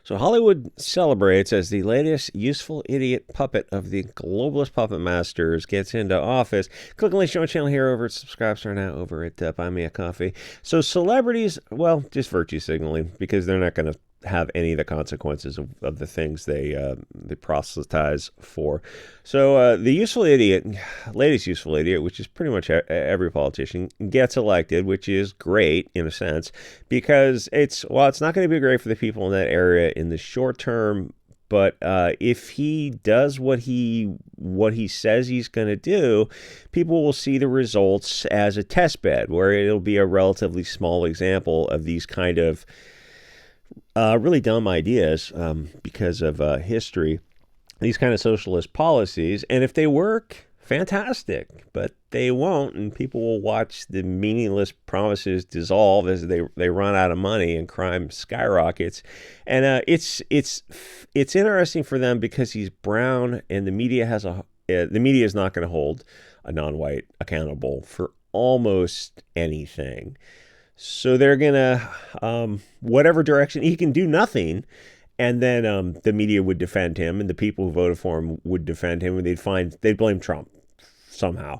So Hollywood celebrates as the latest useful idiot puppet of the globalist puppet masters gets into office. Click on the show channel here over at SubScribes are now over at Buy Me a Coffee. So celebrities, well, just virtue signaling because they're not going to have any of the consequences of the things they proselytize for. So the useful idiot, latest useful idiot, which is pretty much every politician, gets elected, which is great in a sense because it's not going to be great for the people in that area in the short term. But if he does what he says he's going to do, people will see the results as a test bed where it'll be a relatively small example of these kind of really dumb ideas because of history, these kind of socialist policies. And if they work, fantastic, but they won't, and people will watch the meaningless promises dissolve as they run out of money and crime skyrockets. And it's interesting for them because he's brown, and the media is not going to hold a non-white accountable for almost anything. So they're going to, whatever direction, he can do nothing. And then the media would defend him, and the people who voted for him would defend him, and they'd blame Trump somehow.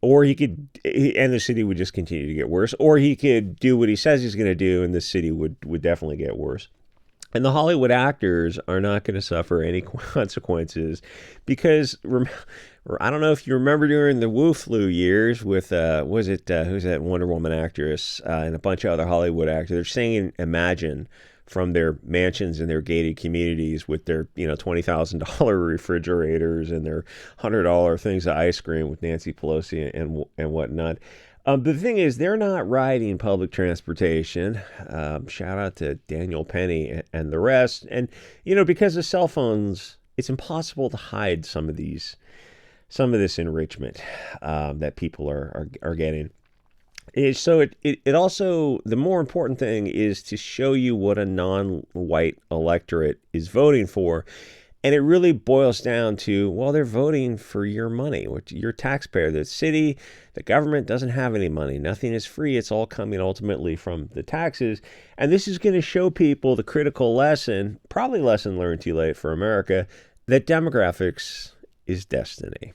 Or and the city would just continue to get worse. Or he could do what he says he's going to do, and the city would definitely get worse. And the Hollywood actors are not going to suffer any consequences because I don't know if you remember during the Wu Flu years with, who's that Wonder Woman actress and a bunch of other Hollywood actors. They're singing Imagine from their mansions in their gated communities with their, $20,000 refrigerators and their $100 things of ice cream with Nancy Pelosi and whatnot. The thing is, they're not riding public transportation. Shout out to Daniel Penny and the rest. And, because of cell phones, it's impossible to hide some of this enrichment that people are getting. So it also, the more important thing is to show you what a non-white electorate is voting for. And it really boils down to, well, they're voting for your money, which your taxpayer. The city, the government doesn't have any money. Nothing is free. It's all coming ultimately from the taxes. And this is going to show people the critical lesson, probably lesson learned too late for America, that demographics is destiny.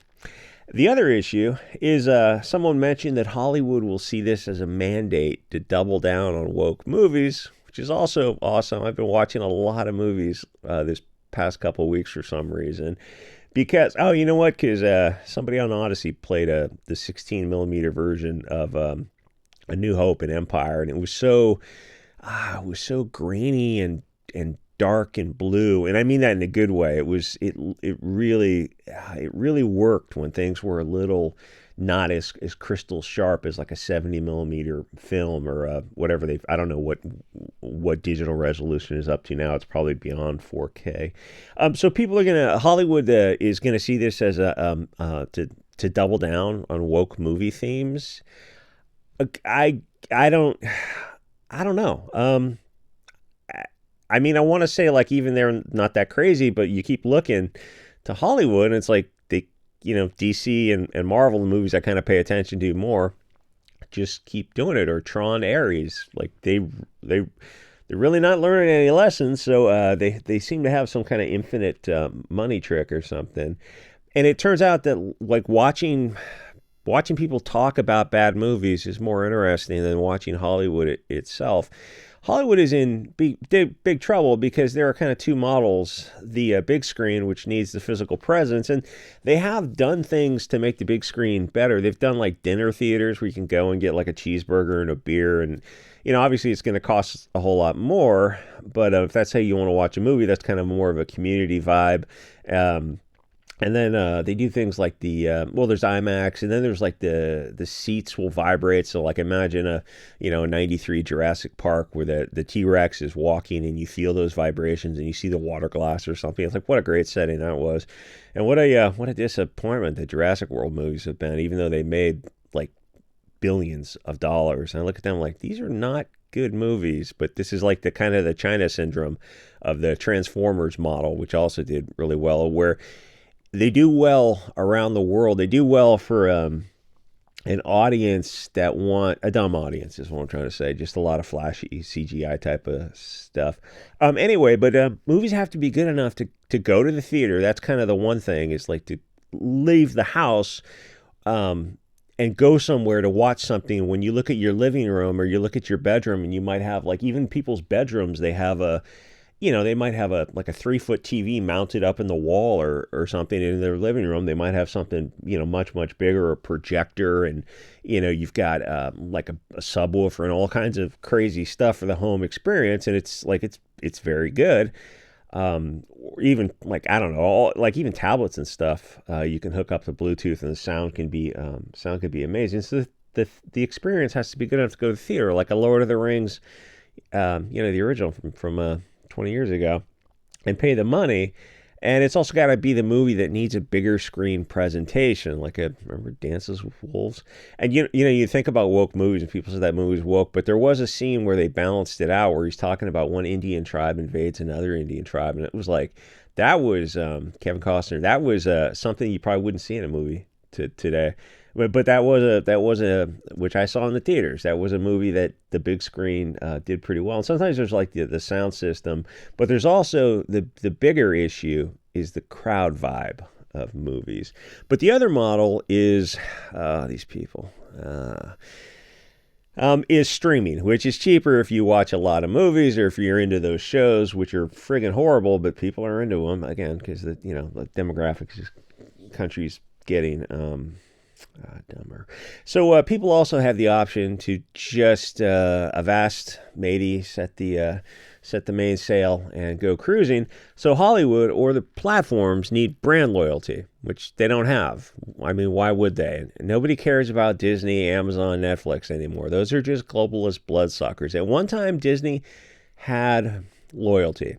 The other issue is someone mentioned that Hollywood will see this as a mandate to double down on woke movies, which is also awesome. I've been watching a lot of movies this past couple of weeks for some reason because somebody on Odyssey played the 16 millimeter version of A New Hope and Empire, and it was so grainy and dark and blue, and I mean that in a good way. It really worked when things were a little not as crystal sharp as like a 70 millimeter film or whatever I don't know what digital resolution is up to now. It's probably beyond 4K. So people are Hollywood is gonna see this as to double down on woke movie themes. I don't know. I mean, I want to say like even they're not that crazy, but you keep looking to Hollywood and it's like DC and Marvel, the movies I kind of pay attention to more, just keep doing it. Or Tron Ares, like they're really not learning any lessons, so they seem to have some kind of infinite money trick or something. And it turns out that like watching people talk about bad movies is more interesting than watching Hollywood itself. Hollywood is in big trouble because there are kind of two models. The big screen, which needs the physical presence, and they have done things to make the big screen better. They've done like dinner theaters where you can go and get like a cheeseburger and a beer, and obviously it's going to cost a whole lot more, but if that's how you want to watch a movie, that's kind of more of a community vibe. And then they do things like there's IMAX, and then there's like the seats will vibrate. So like imagine a 93 Jurassic Park where the T-Rex is walking and you feel those vibrations and you see the water glass or something. It's like, what a great setting that was. And what a disappointment the Jurassic World movies have been, even though they made like billions of dollars. And I look at them like, these are not good movies, but this is like the kind of the China syndrome of the Transformers model, which also did really well, where they do well around the world. They do well for an audience that want a dumb audience is what I'm trying to say. Just a lot of flashy CGI type of stuff. Anyway, but movies have to be good enough to go to the theater. That's kind of the one thing is like to leave the house and go somewhere to watch something. When you look at your living room or you look at your bedroom, and you might have like even people's bedrooms, they have they might have a 3-foot TV mounted up in the wall or something in their living room. They might have something, much, much bigger, a projector, and, you've got like a subwoofer and all kinds of crazy stuff for the home experience. And it's like, it's very good. Or even like, I don't know, like even tablets and stuff, you can hook up to Bluetooth and the sound can be amazing. So the experience has to be good enough to go to the theater, like a Lord of the Rings, the original from 20 years ago, and pay the money. And it's also got to be the movie that needs a bigger screen presentation, like remember Dances with Wolves? And you think about woke movies and people say that movie's woke, but there was a scene where they balanced it out, where he's talking about one Indian tribe invades another Indian tribe, and it was like, that was Kevin Costner. That was something you probably wouldn't see in a movie today. But that was a which I saw in the theaters. That was a movie that the big screen did pretty well. And sometimes there's like the sound system, but there's also the bigger issue is the crowd vibe of movies. But the other model is these people is streaming, which is cheaper if you watch a lot of movies or if you're into those shows, which are friggin' horrible, but people are into them again because the demographics of country's getting dumber. So people also have the option to just avast matey, set the mainsail and go cruising. So Hollywood or the platforms need brand loyalty, which they don't have. I mean, why would they? Nobody cares about Disney, Amazon, Netflix anymore. Those are just globalist bloodsuckers. At one time, Disney had loyalty.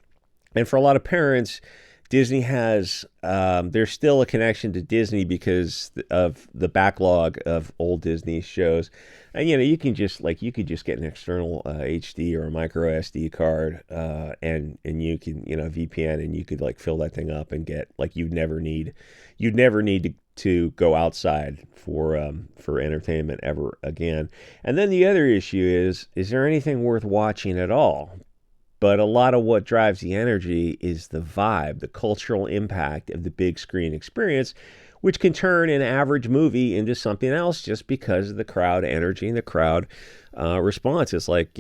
And for a lot of parents, Disney has, there's still a connection to Disney because of the backlog of old Disney shows. And, you could just get an external HD or a micro SD card, and you can, VPN, and you could like fill that thing up and get, like, you'd never need to go outside for entertainment ever again. And then the other issue is there anything worth watching at all? But a lot of what drives the energy is the vibe, the cultural impact of the big screen experience, which can turn an average movie into something else just because of the crowd energy and the crowd response. It's like,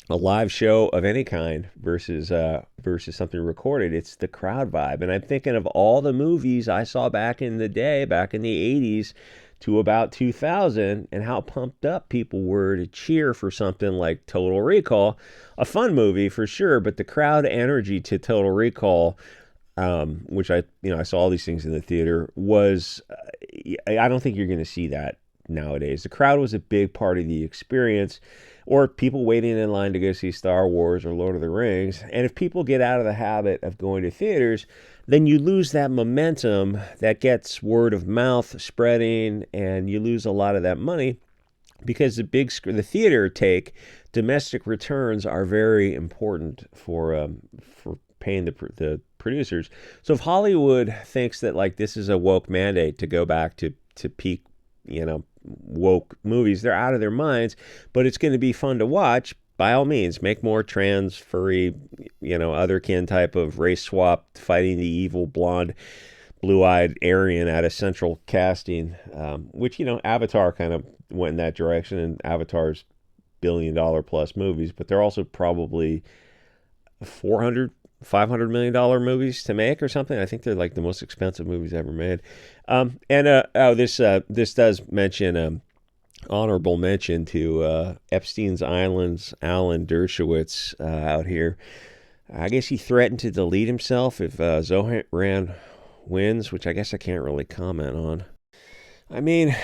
a live show of any kind versus something recorded. It's the crowd vibe. And I'm thinking of all the movies I saw back in the day, back in the 80s, to about 2000, and how pumped up people were to cheer for something like Total Recall, a fun movie for sure, but the crowd energy to Total Recall, which I saw all these things in the theater, was, I don't think you're going to see that nowadays. The crowd was a big part of the experience, or people waiting in line to go see Star Wars or Lord of the Rings. And if people get out of the habit of going to theaters, then you lose that momentum that gets word of mouth spreading, and you lose a lot of that money because the theater domestic returns are very important for paying the producers. So if Hollywood thinks that like this is a woke mandate to go back to peak, woke movies, they're out of their minds. But it's going to be fun to watch. By all means, make more trans, furry, otherkin type of race swap, fighting the evil blonde, blue-eyed Aryan out of central casting, which, Avatar kind of went in that direction, and Avatar's billion-dollar-plus movies, but they're also probably $400, $500 million movies to make or something. I think they're like the most expensive movies ever made. This does mention honorable mention to Epstein's Island's Alan Dershowitz out here. I guess he threatened to delete himself if Zohran wins, which I guess I can't really comment on. I mean,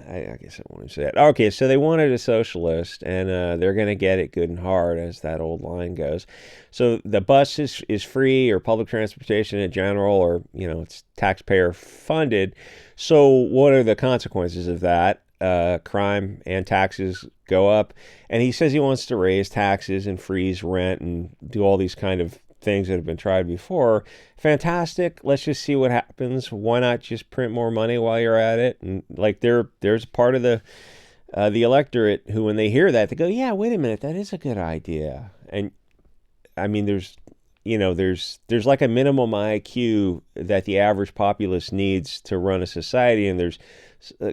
I guess I won't say that. Okay, so they wanted a socialist, and they're going to get it good and hard, as that old line goes. So the bus is free, or public transportation in general, or, it's taxpayer funded. So what are the consequences of that? Crime and taxes go up, and he says he wants to raise taxes and freeze rent and do all these kind of things that have been tried before. Fantastic. Let's just see what happens. Why not just print more money while you're at it? And like there's part of the electorate who, when they hear that, they go, yeah, wait a minute, that is a good idea. And I mean, there's like a minimum IQ that the average populace needs to run a society, and there's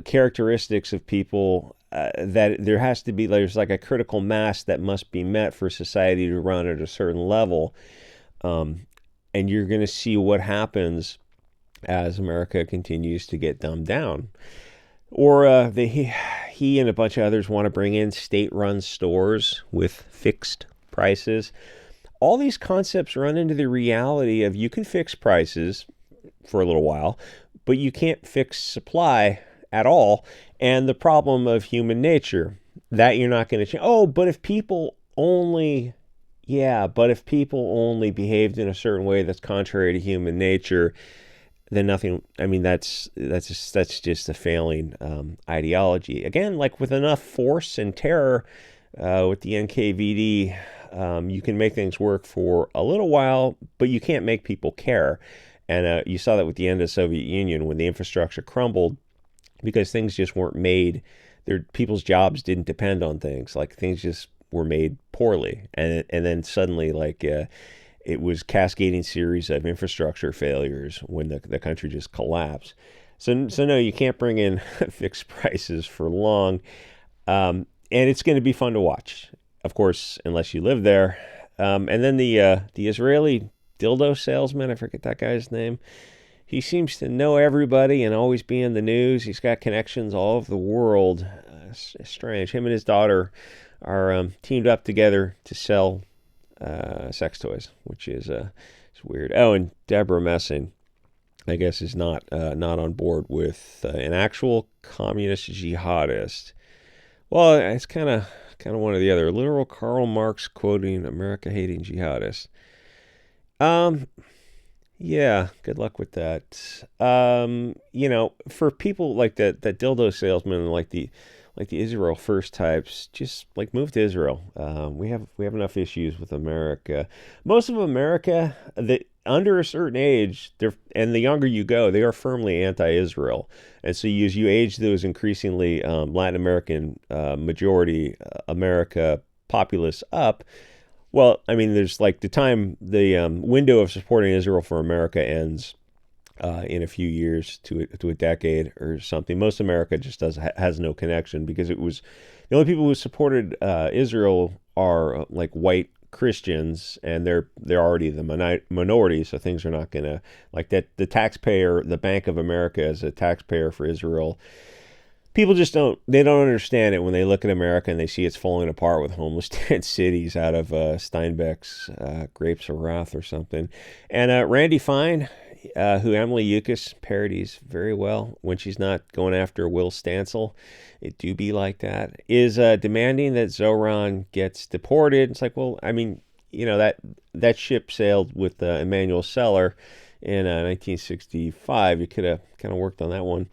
characteristics of people that there's like a critical mass that must be met for society to run at a certain level. And you're going to see what happens as America continues to get dumbed down. Or he and a bunch of others want to bring in state-run stores with fixed prices. All these concepts run into the reality of you can fix prices for a little while, but you can't fix supply at all. And the problem of human nature, that you're not going to change. Oh, but if people only behaved in a certain way that's contrary to human nature, then nothing. I mean, that's just a failing ideology. Again, like with enough force and terror, with the NKVD, you can make things work for a little while, but you can't make people care. And you saw that with the end of the Soviet Union when the infrastructure crumbled, because things just weren't made. People's jobs didn't depend on things. Like things just were made poorly, and then suddenly, like it was cascading series of infrastructure failures when the country just collapsed. So no, you can't bring in fixed prices for long, and it's going to be fun to watch, of course, unless you live there. And then the Israeli dildo salesman, I forget that guy's name. He seems to know everybody and always be in the news. He's got connections all over the world. Strange. Him and his daughter are teamed up together to sell sex toys, which is it's weird. Oh, and Deborah Messing, I guess, is not on board with an actual communist jihadist. Well, it's kind of one or the other. Literal Karl Marx quoting America-hating jihadists. Yeah, good luck with that. For people like that dildo salesman, like the Israel First types, just like move to Israel. We have enough issues with America. Most of America, that under a certain age, and the younger you go, they are firmly anti-Israel. And so as you age those increasingly Latin American majority America populace up. Well, I mean, there's like the window of supporting Israel for America ends in a few years to a decade or something. Most America just has no connection, because it was the only people who supported Israel are like white Christians, and they're already the minority, so things are not gonna like that. The taxpayer, the Bank of America, is a taxpayer for Israel. People just don't understand it when they look at America and they see it's falling apart with homeless tent cities out of Steinbeck's Grapes of Wrath or something. And Randy Fine, who Emily Yukis parodies very well when she's not going after Will Stancil, it do be like that, is demanding that Zohran gets deported. It's like, well, I mean, that ship sailed with Emmanuel Seller in 1965. You could have kind of worked on that one.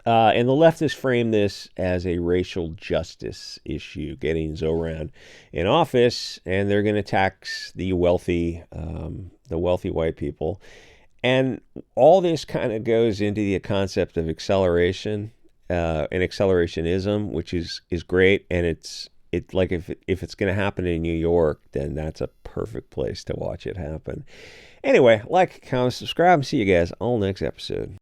And the leftists frame this as a racial justice issue, getting Zohran in office, and they're going to tax the wealthy white people. And all this kind of goes into the concept of acceleration and accelerationism, which is great. And it's like if it's going to happen in New York, then that's a perfect place to watch it happen. Anyway, like, comment, subscribe, and see you guys all next episode.